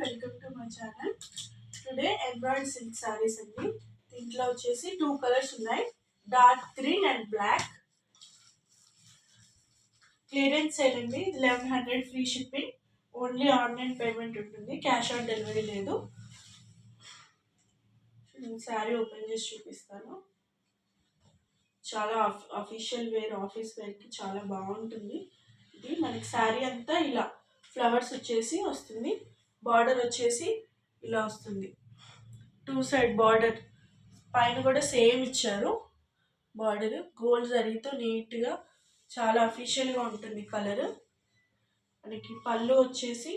Welcome to my channel. Today embroidered silk sarees అండి. దీంట్లో వచ్చేసి 2 కలర్స్ ఉన్నాయి, dark green and black. Clearance sale అండి. 1100 free shipping. Only online payment ఉంటుంది, cash on delivery లేదు. Saree open చేసి చూపిస్తాను. చాలా అఫీషియల్ వేర్, ఆఫీస్ వేర్కి చాలా బాగుంటుంది. ఇది మనకి శారీ అంతా ఇలా ఫ్లవర్స్ వచ్చేసి వస్తుంది. బార్డర్ వచ్చేసి ఇలా వస్తుంది, 2 సైడ్ బార్డర్. పైన కూడా సేమ్ ఇచ్చారు బార్డర్, గోల్డ్ జరీతో నీట్గా చాలా అఫీషియల్గా ఉంటుంది కలర్. మనకి పళ్ళు వచ్చేసి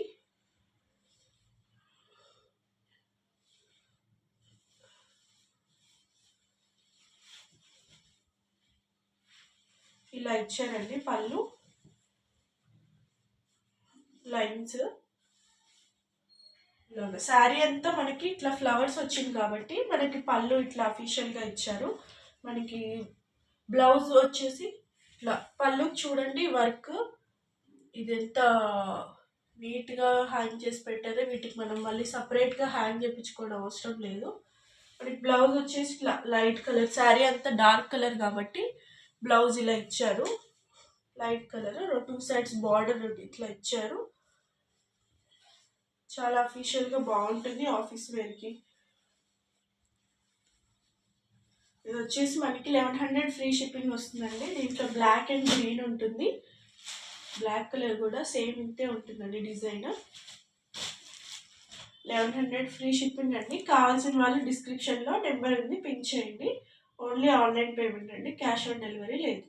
ఇలా ఇచ్చారండి. పళ్ళు లైన్స్ ఇలాగా. శారీ అంతా మనకి ఇట్లా ఫ్లవర్స్ వచ్చింది కాబట్టి మనకి పళ్ళు ఇట్లా అఫీషియల్గా ఇచ్చారు. మనకి బ్లౌజ్ వచ్చేసి ఇట్లా పళ్ళు చూడండి, వర్క్ ఇది ఎంత నీట్గా హ్యాంగ్ చేసి పెట్టారు. వీటికి మనం మళ్ళీ సపరేట్గా హ్యాంగ్ చేయించుకోవడం అవసరం లేదు. మనకి బ్లౌజ్ వచ్చేసి ఇట్లా లైట్ కలర్, శారీ అంతా డార్క్ కలర్ కాబట్టి బ్లౌజ్ ఇలా ఇచ్చారు, లైట్ కలర్. 2 సైడ్స్ బార్డర్ ఇట్లా ఇచ్చారు. చాలా అఫీషియల్గా బాగుంటుంది ఆఫీస్ వేర్కి. ఇది వచ్చేసి మనకి 1100 ఫ్రీ షిప్పింగ్ వస్తుందండి. దీంట్లో బ్లాక్ అండ్ గ్రీన్ ఉంటుంది, బ్లాక్ కలర్ కూడా సేమ్ ఇంతే ఉంటుందండి డిజైన్. 1100 ఫ్రీ షిప్పింగ్ అండి. కావాల్సిన వాళ్ళు డిస్క్రిప్షన్లో నెంబర్ ఉంది, పిన్ చేయండి. ఓన్లీ ఆన్లైన్ పేమెంట్ అండి, క్యాష్ ఆన్ డెలివరీ లేదు.